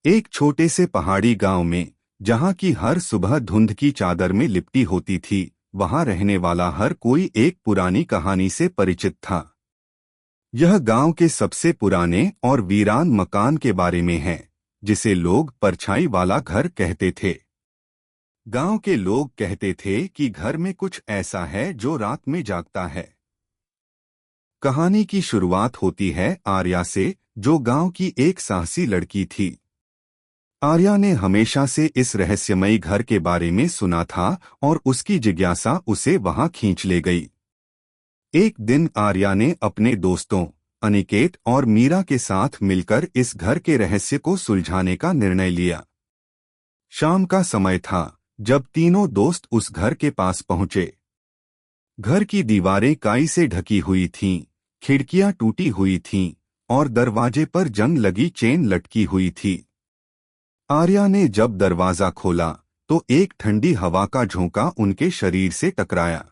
एक छोटे से पहाड़ी गांव में, जहां की हर सुबह धुंध की चादर में लिपटी होती थी, वहां रहने वाला हर कोई एक पुरानी कहानी से परिचित था। यह गांव के सबसे पुराने और वीरान मकान के बारे में है, जिसे लोग परछाई वाला घर कहते थे। गांव के लोग कहते थे कि घर में कुछ ऐसा है जो रात में जागता है। कहानी की शुरुआत होती है आर्या से, जो गांव की एक साहसी लड़की थी। आर्या ने हमेशा से इस रहस्यमयी घर के बारे में सुना था और उसकी जिज्ञासा उसे वहां खींच ले गई। एक दिन आर्या ने अपने दोस्तों अनिकेत और मीरा के साथ मिलकर इस घर के रहस्य को सुलझाने का निर्णय लिया। शाम का समय था जब तीनों दोस्त उस घर के पास पहुंचे। घर की दीवारें काई से ढकी हुई थीं, खिड़कियां टूटी हुई थीं और दरवाजे पर जंग लगी चेन लटकी हुई थी। आर्या ने जब दरवाजा खोला तो एक ठंडी हवा का झोंका उनके शरीर से टकराया।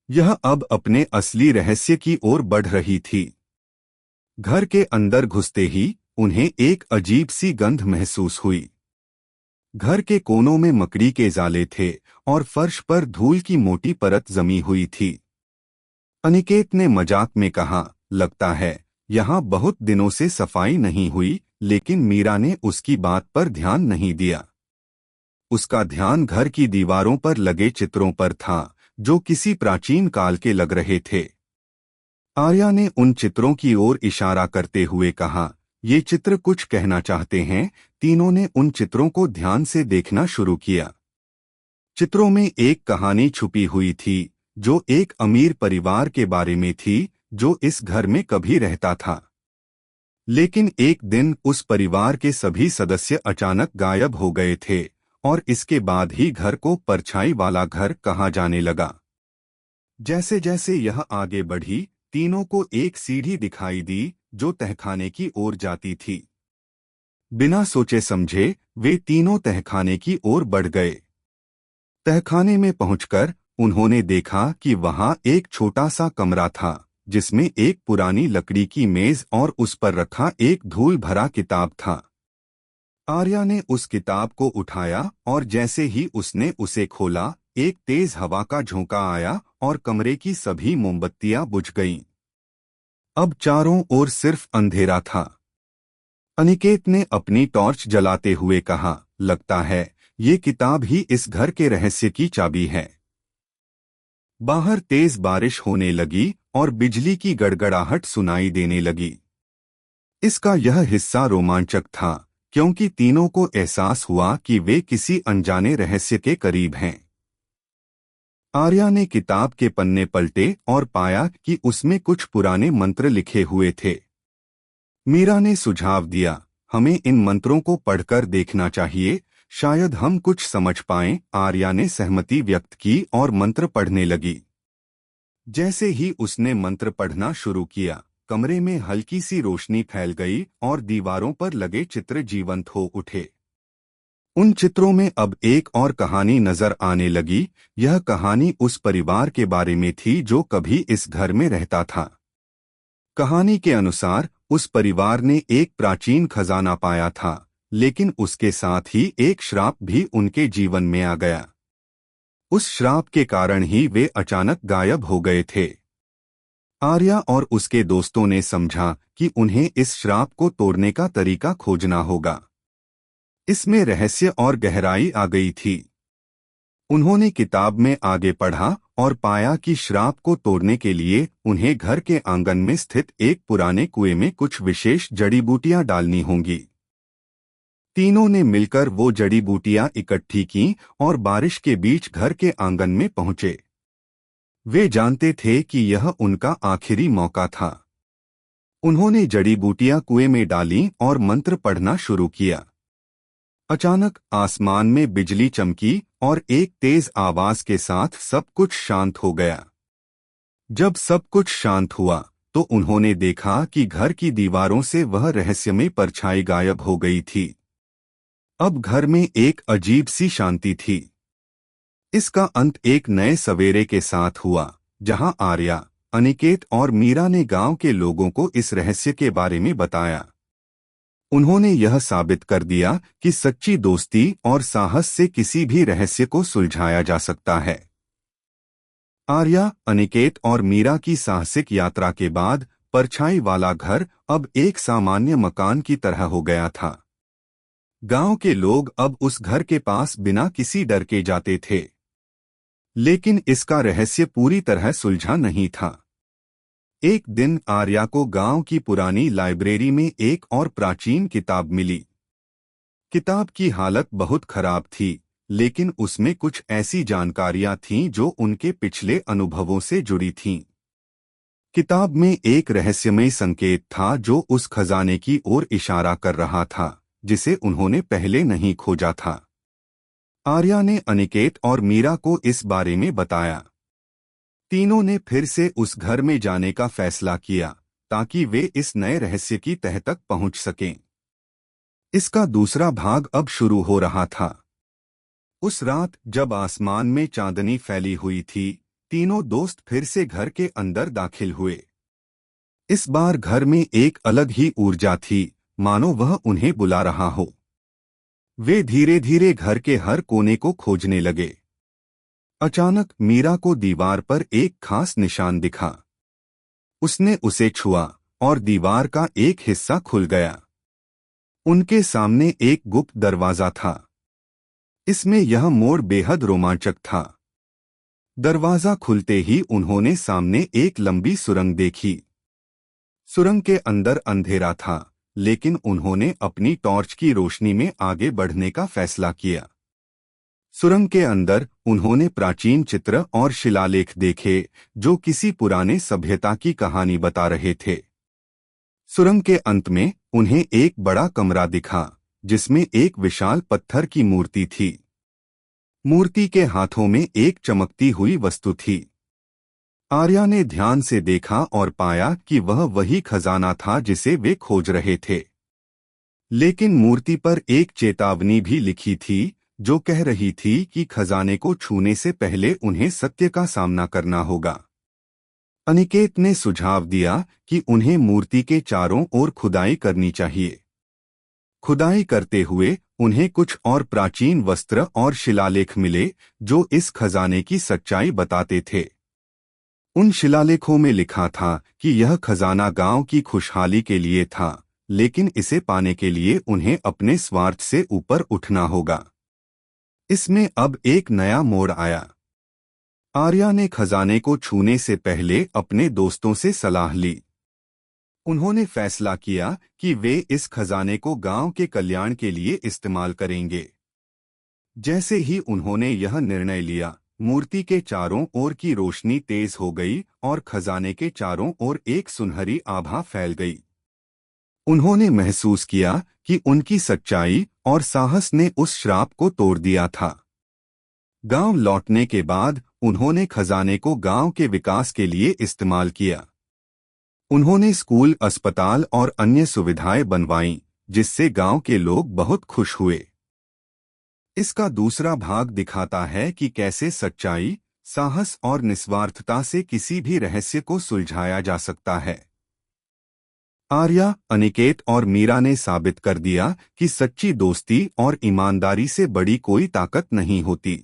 यह अब अपने असली रहस्य की ओर बढ़ रही थी। घर के अंदर घुसते ही उन्हें एक अजीब सी गंध महसूस हुई। घर के कोनों में मकड़ी के जाले थे और फर्श पर धूल की मोटी परत जमी हुई थी। अनिकेत ने मजाक में कहा, लगता है यहाँ बहुत दिनों से सफाई नहीं हुई, लेकिन मीरा ने उसकी बात पर ध्यान नहीं दिया। उसका ध्यान घर की दीवारों पर लगे चित्रों पर था, जो किसी प्राचीन काल के लग रहे थे। आर्या ने उन चित्रों की ओर इशारा करते हुए कहा, ये चित्र कुछ कहना चाहते हैं। तीनों ने उन चित्रों को ध्यान से देखना शुरू किया। चित्रों में एक कहानी छुपी हुई थी, जो एक अमीर परिवार के बारे में थी, जो इस घर में कभी रहता था। लेकिन एक दिन उस परिवार के सभी सदस्य अचानक गायब हो गए थे और इसके बाद ही घर को परछाई वाला घर कहा जाने लगा। जैसे जैसे यह आगे बढ़ी, तीनों को एक सीढ़ी दिखाई दी जो तहखाने की ओर जाती थी। बिना सोचे समझे वे तीनों तहखाने की ओर बढ़ गए। तहखाने में पहुंचकर उन्होंने देखा कि वहां एक छोटा सा कमरा था, जिसमें एक पुरानी लकड़ी की मेज और उस पर रखा एक धूल भरा किताब था। आर्या ने उस किताब को उठाया और जैसे ही उसने उसे खोला, एक तेज हवा का झोंका आया और कमरे की सभी मोमबत्तियां बुझ गईं। अब चारों ओर सिर्फ अंधेरा था। अनिकेत ने अपनी टॉर्च जलाते हुए कहा, लगता है ये किताब ही इस घर के रहस्य की चाबी है। बाहर तेज बारिश होने लगी और बिजली की गड़गड़ाहट सुनाई देने लगी। इसका यह हिस्सा रोमांचक था, क्योंकि तीनों को एहसास हुआ कि वे किसी अनजाने रहस्य के करीब हैं। आर्या ने किताब के पन्ने पलटे और पाया कि उसमें कुछ पुराने मंत्र लिखे हुए थे। मीरा ने सुझाव दिया, हमें इन मंत्रों को पढ़कर देखना चाहिए, शायद हम कुछ समझ पाएं। आर्या ने सहमति व्यक्त की और मंत्र पढ़ने लगी। जैसे ही उसने मंत्र पढ़ना शुरू किया, कमरे में हल्की सी रोशनी फैल गई और दीवारों पर लगे चित्र जीवंत हो उठे। उन चित्रों में अब एक और कहानी नजर आने लगी। यह कहानी उस परिवार के बारे में थी जो कभी इस घर में रहता था। कहानी के अनुसार उस परिवार ने एक प्राचीन खजाना पाया था, लेकिन उसके साथ ही एक श्राप भी उनके जीवन में आ गया। उस श्राप के कारण ही वे अचानक गायब हो गए थे। आर्या और उसके दोस्तों ने समझा कि उन्हें इस श्राप को तोड़ने का तरीका खोजना होगा। इसमें रहस्य और गहराई आ गई थी। उन्होंने किताब में आगे पढ़ा और पाया कि श्राप को तोड़ने के लिए उन्हें घर के आंगन में स्थित एक पुराने कुएं में कुछ विशेष जड़ी बूटियां डालनी होंगी। तीनों ने मिलकर वो जड़ी बूटियां इकट्ठी की और बारिश के बीच घर के आंगन में पहुंचे। वे जानते थे कि यह उनका आखिरी मौका था। उन्होंने जड़ी बूटियां कुएं में डालीं और मंत्र पढ़ना शुरू किया। अचानक आसमान में बिजली चमकी और एक तेज आवाज के साथ सब कुछ शांत हो गया। जब सब कुछ शांत हुआ तो उन्होंने देखा कि घर की दीवारों से वह रहस्यमय परछाई गायब हो गई थी। अब घर में एक अजीब सी शांति थी। इसका अंत एक नए सवेरे के साथ हुआ, जहां आर्या, अनिकेत और मीरा ने गांव के लोगों को इस रहस्य के बारे में बताया। उन्होंने यह साबित कर दिया कि सच्ची दोस्ती और साहस से किसी भी रहस्य को सुलझाया जा सकता है। आर्या, अनिकेत और मीरा की साहसिक यात्रा के बाद परछाई वाला घर अब एक सामान्य मकान की तरह हो गया था। गांव के लोग अब उस घर के पास बिना किसी डर के जाते थे। लेकिन इसका रहस्य पूरी तरह सुलझा नहीं था। एक दिन आर्या को गांव की पुरानी लाइब्रेरी में एक और प्राचीन किताब मिली। किताब की हालत बहुत खराब थी, लेकिन उसमें कुछ ऐसी जानकारियां थीं जो उनके पिछले अनुभवों से जुड़ी थीं। किताब में एक रहस्यमय संकेत था जो उस खजाने की ओर इशारा कर रहा था जिसे उन्होंने पहले नहीं खोजा था। आर्या ने अनिकेत और मीरा को इस बारे में बताया। तीनों ने फिर से उस घर में जाने का फैसला किया ताकि वे इस नए रहस्य की तह तक पहुंच सकें। इसका दूसरा भाग अब शुरू हो रहा था। उस रात जब आसमान में चांदनी फैली हुई थी, तीनों दोस्त फिर से घर के अंदर दाखिल हुए। इस बार घर में एक अलग ही ऊर्जा थी, मानो वह उन्हें बुला रहा हो। वे धीरे धीरे घर के हर कोने को खोजने लगे। अचानक मीरा को दीवार पर एक खास निशान दिखा। उसने उसे छुआ और दीवार का एक हिस्सा खुल गया। उनके सामने एक गुप्त दरवाजा था। इसमें यह मोड़ बेहद रोमांचक था। दरवाजा खुलते ही उन्होंने सामने एक लंबी सुरंग देखी। सुरंग के अंदर अंधेरा था, लेकिन उन्होंने अपनी टॉर्च की रोशनी में आगे बढ़ने का फैसला किया। सुरंग के अंदर उन्होंने प्राचीन चित्र और शिलालेख देखे जो किसी पुराने सभ्यता की कहानी बता रहे थे। सुरंग के अंत में उन्हें एक बड़ा कमरा दिखा जिसमें एक विशाल पत्थर की मूर्ति थी। मूर्ति के हाथों में एक चमकती हुई वस्तु थी। आर्या ने ध्यान से देखा और पाया कि वह वही खजाना था जिसे वे खोज रहे थे। लेकिन मूर्ति पर एक चेतावनी भी लिखी थी जो कह रही थी कि खजाने को छूने से पहले उन्हें सत्य का सामना करना होगा। अनिकेत ने सुझाव दिया कि उन्हें मूर्ति के चारों ओर खुदाई करनी चाहिए। खुदाई करते हुए उन्हें कुछ और प्राचीन वस्त्र और शिलालेख मिले जो इस खजाने की सच्चाई बताते थे। उन शिलालेखों में लिखा था कि यह खजाना गांव की खुशहाली के लिए था, लेकिन इसे पाने के लिए उन्हें अपने स्वार्थ से ऊपर उठना होगा। इसमें अब एक नया मोड़ आया। आर्या ने खजाने को छूने से पहले अपने दोस्तों से सलाह ली। उन्होंने फैसला किया कि वे इस खजाने को गांव के कल्याण के लिए इस्तेमाल करेंगे। जैसे ही उन्होंने यह निर्णय लिया, मूर्ति के चारों ओर की रोशनी तेज हो गई और खजाने के चारों ओर एक सुनहरी आभा फैल गई। उन्होंने महसूस किया कि उनकी सच्चाई और साहस ने उस श्राप को तोड़ दिया था। गांव लौटने के बाद उन्होंने खजाने को गांव के विकास के लिए इस्तेमाल किया। उन्होंने स्कूल, अस्पताल और अन्य सुविधाएं बनवाईं, जिससे गांव के लोग बहुत खुश हुए। इसका दूसरा भाग दिखाता है कि कैसे सच्चाई, साहस और निस्वार्थता से किसी भी रहस्य को सुलझाया जा सकता है। आर्या, अनिकेत और मीरा ने साबित कर दिया कि सच्ची दोस्ती और ईमानदारी से बड़ी कोई ताकत नहीं होती।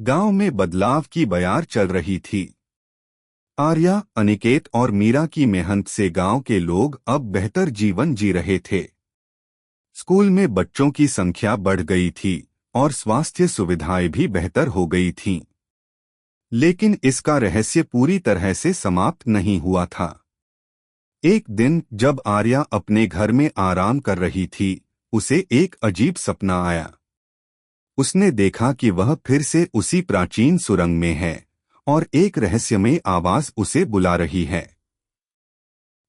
गांव में बदलाव की बयार चल रही थी। आर्या, अनिकेत और मीरा की मेहनत से गांव के लोग अब बेहतर जीवन जी रहे थे। स्कूल में बच्चों की संख्या बढ़ गई थी और स्वास्थ्य सुविधाएं भी बेहतर हो गई थीं। लेकिन इसका रहस्य पूरी तरह से समाप्त नहीं हुआ था। एक दिन जब आर्या अपने घर में आराम कर रही थी, उसे एक अजीब सपना आया। उसने देखा कि वह फिर से उसी प्राचीन सुरंग में है और एक रहस्यमय आवाज उसे बुला रही है।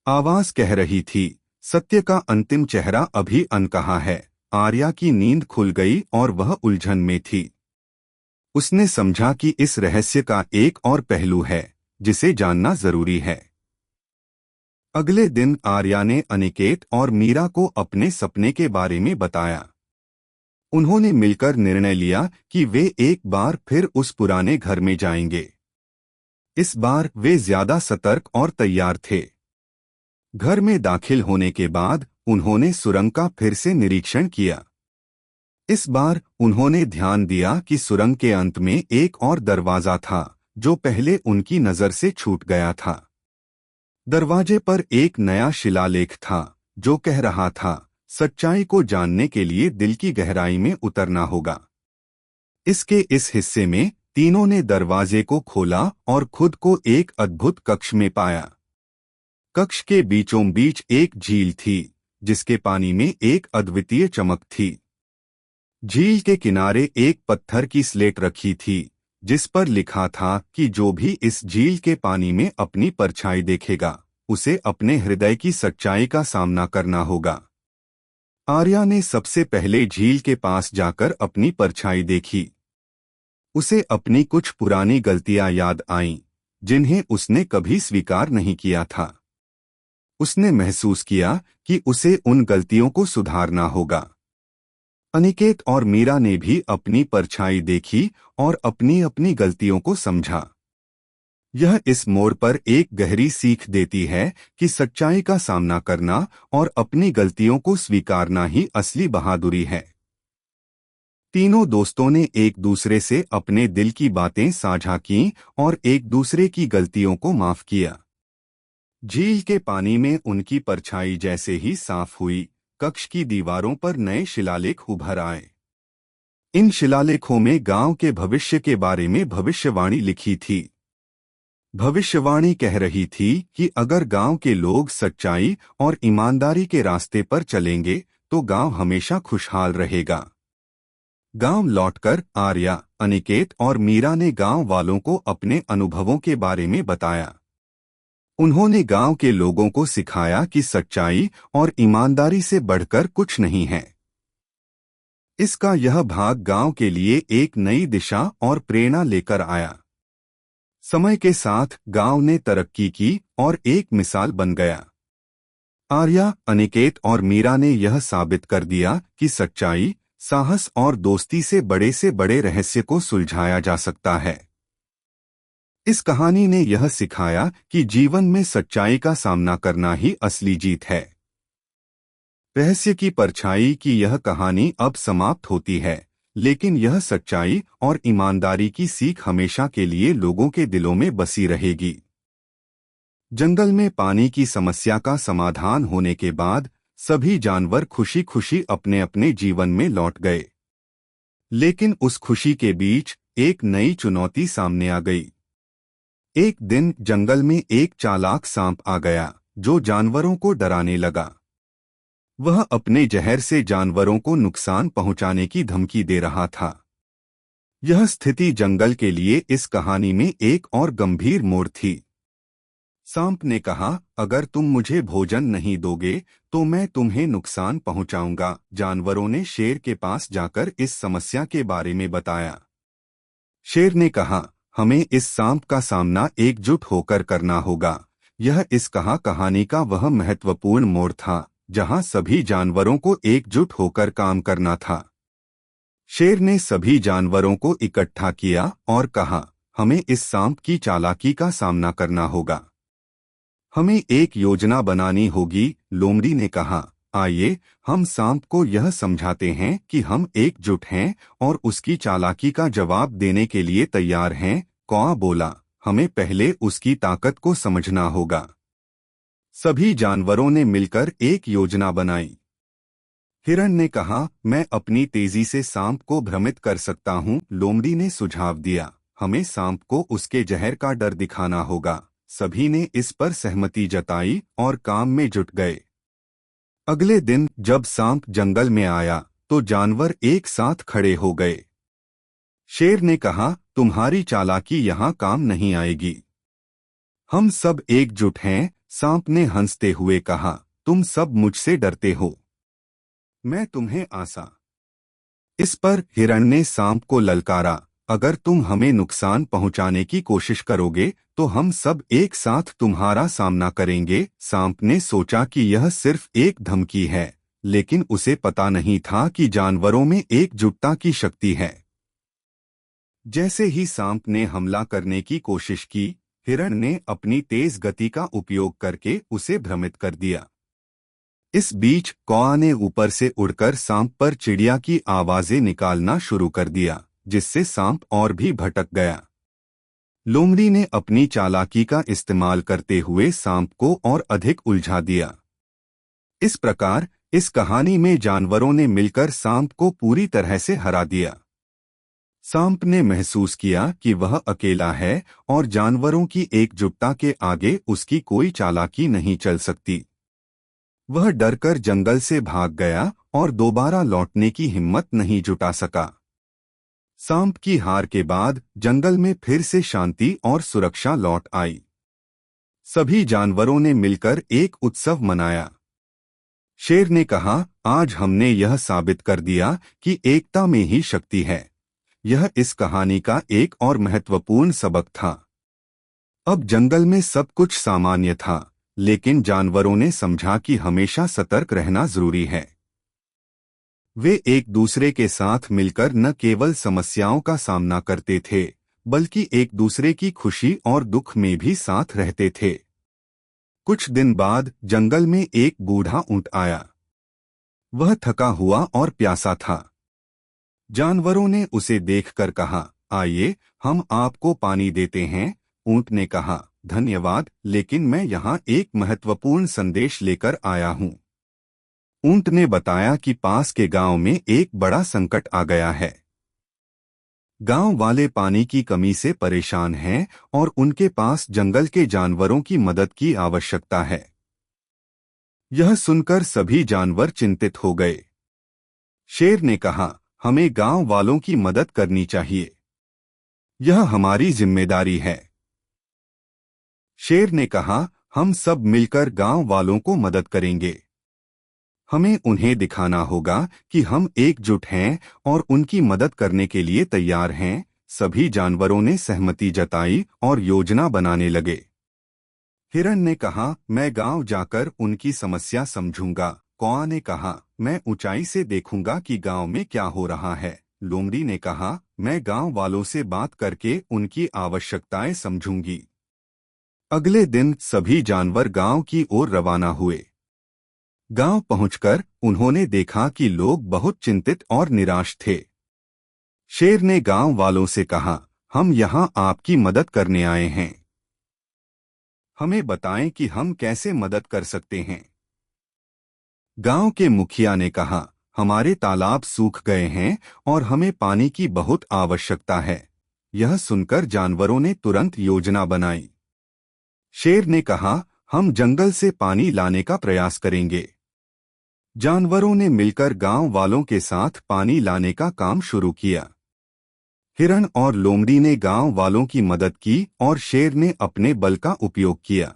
आवाज कह रही थी, सत्य का अंतिम चेहरा अभी अनकहा है। आर्या की नींद खुल गई और वह उलझन में थी। उसने समझा कि इस रहस्य का एक और पहलू है जिसे जानना जरूरी है। अगले दिन आर्या ने अनिकेत और मीरा को अपने सपने के बारे में बताया। उन्होंने मिलकर निर्णय लिया कि वे एक बार फिर उस पुराने घर में जाएंगे। इस बार वे ज्यादा सतर्क और तैयार थे। घर में दाखिल होने के बाद उन्होंने सुरंग का फिर से निरीक्षण किया। इस बार उन्होंने ध्यान दिया कि सुरंग के अंत में एक और दरवाजा था जो पहले उनकी नजर से छूट गया था। दरवाजे पर एक नया शिलालेख था जो कह रहा था, सच्चाई को जानने के लिए दिल की गहराई में उतरना होगा। इसके इस हिस्से में तीनों ने दरवाजे को खोला और खुद को एक अद्भुत कक्ष में पाया। कक्ष के बीचों बीच एक झील थी जिसके पानी में एक अद्वितीय चमक थी। झील के किनारे एक पत्थर की स्लेट रखी थी जिस पर लिखा था कि जो भी इस झील के पानी में अपनी परछाई देखेगा उसे अपने हृदय की सच्चाई का सामना करना होगा। आर्या ने सबसे पहले झील के पास जाकर अपनी परछाई देखी। उसे अपनी कुछ पुरानी गलतियां याद आईं जिन्हें उसने कभी स्वीकार नहीं किया था। उसने महसूस किया कि उसे उन गलतियों को सुधारना होगा। अनिकेत और मीरा ने भी अपनी परछाई देखी और अपनी अपनी गलतियों को समझा। यह इस मोड़ पर एक गहरी सीख देती है कि सच्चाई का सामना करना और अपनी गलतियों को स्वीकारना ही असली बहादुरी है। तीनों दोस्तों ने एक दूसरे से अपने दिल की बातें साझा की और एक दूसरे की गलतियों को माफ किया। झील के पानी में उनकी परछाई जैसे ही साफ हुई, कक्ष की दीवारों पर नए शिलालेख उभर आए। इन शिलालेखों में गांव के भविष्य के बारे में भविष्यवाणी लिखी थी। भविष्यवाणी कह रही थी कि अगर गांव के लोग सच्चाई और ईमानदारी के रास्ते पर चलेंगे तो गांव हमेशा खुशहाल रहेगा। गांव लौटकर आर्या, अनिकेत और मीरा ने गांव वालों को अपने अनुभवों के बारे में बताया। उन्होंने गांव के लोगों को सिखाया कि सच्चाई और ईमानदारी से बढ़कर कुछ नहीं है। इसका यह भाग गांव के लिए एक नई दिशा और प्रेरणा लेकर आया। समय के साथ गांव ने तरक्की की और एक मिसाल बन गया। आर्या, अनिकेत और मीरा ने यह साबित कर दिया कि सच्चाई, साहस और दोस्ती से बड़े रहस्य को सुलझाया जा सकता है। इस कहानी ने यह सिखाया कि जीवन में सच्चाई का सामना करना ही असली जीत है। रहस्य की परछाई की यह कहानी अब समाप्त होती है, लेकिन यह सच्चाई और ईमानदारी की सीख हमेशा के लिए लोगों के दिलों में बसी रहेगी। जंगल में पानी की समस्या का समाधान होने के बाद सभी जानवर खुशी खुशी अपने अपने जीवन में लौट गए। लेकिन उस खुशी के बीच एक नई चुनौती सामने आ गई। एक दिन जंगल में एक चालाक सांप आ गया जो जानवरों को डराने लगा। वह अपने जहर से जानवरों को नुकसान पहुंचाने की धमकी दे रहा था। यह स्थिति जंगल के लिए इस कहानी में एक और गंभीर मोड़ थी। सांप ने कहा, अगर तुम मुझे भोजन नहीं दोगे तो मैं तुम्हें नुकसान पहुंचाऊंगा। जानवरों ने शेर के पास जाकर इस समस्या के बारे में बताया। शेर ने कहा, हमें इस सांप का सामना एकजुट होकर करना होगा। यह इस कहानी का वह महत्वपूर्ण मोड़ था जहां सभी जानवरों को एकजुट होकर काम करना था। शेर ने सभी जानवरों को इकट्ठा किया और कहा, हमें इस सांप की चालाकी का सामना करना होगा। हमें एक योजना बनानी होगी। लोमड़ी ने कहा, आइए हम सांप को यह समझाते हैं कि हम एकजुट हैं और उसकी चालाकी का जवाब देने के लिए तैयार हैं। कौआ बोला, हमें पहले उसकी ताकत को समझना होगा। सभी जानवरों ने मिलकर एक योजना बनाई। हिरण ने कहा, मैं अपनी तेजी से सांप को भ्रमित कर सकता हूँ। लोमड़ी ने सुझाव दिया, हमें सांप को उसके जहर का डर दिखाना होगा। सभी ने इस पर सहमति जताई और काम में जुट गए। अगले दिन जब सांप जंगल में आया तो जानवर एक साथ खड़े हो गए। शेर ने कहा, तुम्हारी चालाकी यहाँ काम नहीं आएगी। हम सब एकजुट हैं। सांप ने हंसते हुए कहा, तुम सब मुझसे डरते हो, मैं तुम्हें आसा। इस पर हिरण ने सांप को ललकारा, अगर तुम हमें नुकसान पहुंचाने की कोशिश करोगे तो हम सब एक साथ तुम्हारा सामना करेंगे। सांप ने सोचा कि यह सिर्फ एक धमकी है, लेकिन उसे पता नहीं था कि जानवरों में एकजुटता की शक्ति है। जैसे ही सांप ने हमला करने की कोशिश की, हिरण ने अपनी तेज गति का उपयोग करके उसे भ्रमित कर दिया। इस बीच कौआ ने ऊपर से उड़कर सांप पर चिड़िया की आवाजें निकालना शुरू कर दिया, जिससे सांप और भी भटक गया। लोमड़ी ने अपनी चालाकी का इस्तेमाल करते हुए सांप को और अधिक उलझा दिया। इस प्रकार इस कहानी में जानवरों ने मिलकर सांप को पूरी तरह से हरा दिया। सांप ने महसूस किया कि वह अकेला है और जानवरों की एकजुटता के आगे उसकी कोई चालाकी नहीं चल सकती। वह डरकर जंगल से भाग गया और दोबारा लौटने की हिम्मत नहीं जुटा सका। सांप की हार के बाद जंगल में फिर से शांति और सुरक्षा लौट आई। सभी जानवरों ने मिलकर एक उत्सव मनाया। शेर ने कहा, आज हमने यह साबित कर दिया कि एकता में ही शक्ति है। यह इस कहानी का एक और महत्वपूर्ण सबक था। अब जंगल में सब कुछ सामान्य था, लेकिन जानवरों ने समझा कि हमेशा सतर्क रहना जरूरी है। वे एक दूसरे के साथ मिलकर न केवल समस्याओं का सामना करते थे, बल्कि एक दूसरे की खुशी और दुख में भी साथ रहते थे। कुछ दिन बाद जंगल में एक बूढ़ा ऊंट आया। वह थका हुआ और प्यासा था। जानवरों ने उसे देखकर कहा, आइए, हम आपको पानी देते हैं। ऊंट ने कहा, धन्यवाद, लेकिन मैं यहाँ एक महत्वपूर्ण संदेश लेकर आया हूँ। ऊंट ने बताया कि पास के गांव में एक बड़ा संकट आ गया है। गांव वाले पानी की कमी से परेशान हैं और उनके पास जंगल के जानवरों की मदद की आवश्यकता है। यह सुनकर सभी जानवर चिंतित हो गए। शेर ने कहा, हमें गांव वालों की मदद करनी चाहिए। यह हमारी जिम्मेदारी है। शेर ने कहा, हम सब मिलकर गांव वालों को मदद करेंगे। हमें उन्हें दिखाना होगा कि हम एकजुट हैं और उनकी मदद करने के लिए तैयार हैं। सभी जानवरों ने सहमति जताई और योजना बनाने लगे। हिरण ने कहा, मैं गांव जाकर उनकी समस्या समझूंगा। कौआ ने कहा, मैं ऊंचाई से देखूंगा कि गांव में क्या हो रहा है। लोमड़ी ने कहा, मैं गांव वालों से बात करके उनकी आवश्यकताएं समझूंगी। अगले दिन सभी जानवर गांव की ओर रवाना हुए। गांव पहुंचकर उन्होंने देखा कि लोग बहुत चिंतित और निराश थे। शेर ने गांव वालों से कहा, हम यहां आपकी मदद करने आए हैं। हमें बताएं कि हम कैसे मदद कर सकते हैं। गांव के मुखिया ने कहा, हमारे तालाब सूख गए हैं और हमें पानी की बहुत आवश्यकता है। यह सुनकर जानवरों ने तुरंत योजना बनाई। शेर ने कहा, हम जंगल से पानी लाने का प्रयास करेंगे। जानवरों ने मिलकर गांव वालों के साथ पानी लाने का काम शुरू किया। हिरण और लोमड़ी ने गांव वालों की मदद की और शेर ने अपने बल का उपयोग किया।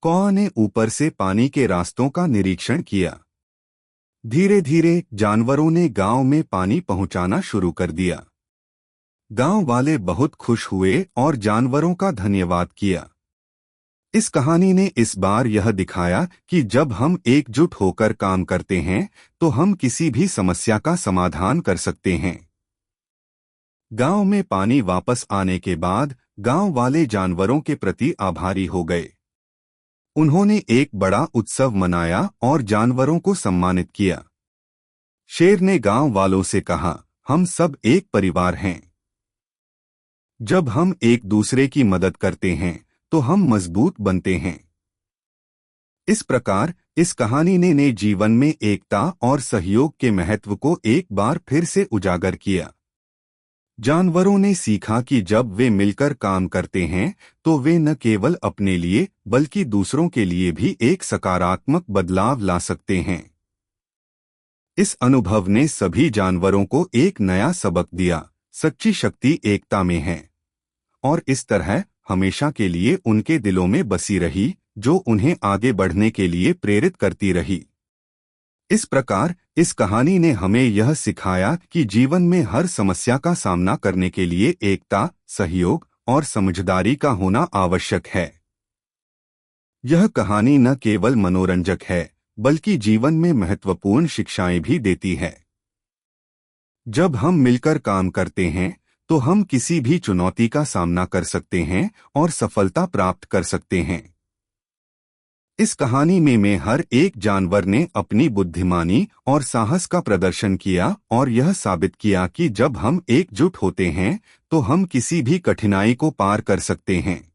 कौआ ने ऊपर से पानी के रास्तों का निरीक्षण किया। धीरे धीरे जानवरों ने गांव में पानी पहुंचाना शुरू कर दिया। गांव वाले बहुत खुश हुए और जानवरों का धन्यवाद किया। इस कहानी ने इस बार यह दिखाया कि जब हम एकजुट होकर काम करते हैं तो हम किसी भी समस्या का समाधान कर सकते हैं। गांव में पानी वापस आने के बाद गांव वाले जानवरों के प्रति आभारी हो गए। उन्होंने एक बड़ा उत्सव मनाया और जानवरों को सम्मानित किया। शेर ने गांव वालों से कहा, हम सब एक परिवार हैं। जब हम एक दूसरे की मदद करते हैं तो हम मजबूत बनते हैं। इस प्रकार इस कहानी ने जीवन में एकता और सहयोग के महत्व को एक बार फिर से उजागर किया। जानवरों ने सीखा कि जब वे मिलकर काम करते हैं तो वे न केवल अपने लिए बल्कि दूसरों के लिए भी एक सकारात्मक बदलाव ला सकते हैं। इस अनुभव ने सभी जानवरों को एक नया सबक दिया, सच्ची शक्ति एकता में है। और इस तरह हमेशा के लिए उनके दिलों में बसी रही, जो उन्हें आगे बढ़ने के लिए प्रेरित करती रही। इस प्रकार इस कहानी ने हमें यह सिखाया कि जीवन में हर समस्या का सामना करने के लिए एकता, सहयोग और समझदारी का होना आवश्यक है। यह कहानी न केवल मनोरंजक है, बल्कि जीवन में महत्वपूर्ण शिक्षाएं भी देती है। जब हम मिलकर काम करते हैं तो हम किसी भी चुनौती का सामना कर सकते हैं और सफलता प्राप्त कर सकते हैं। इस कहानी में हर एक जानवर ने अपनी बुद्धिमानी और साहस का प्रदर्शन किया और यह साबित किया कि जब हम एकजुट होते हैं तो हम किसी भी कठिनाई को पार कर सकते हैं।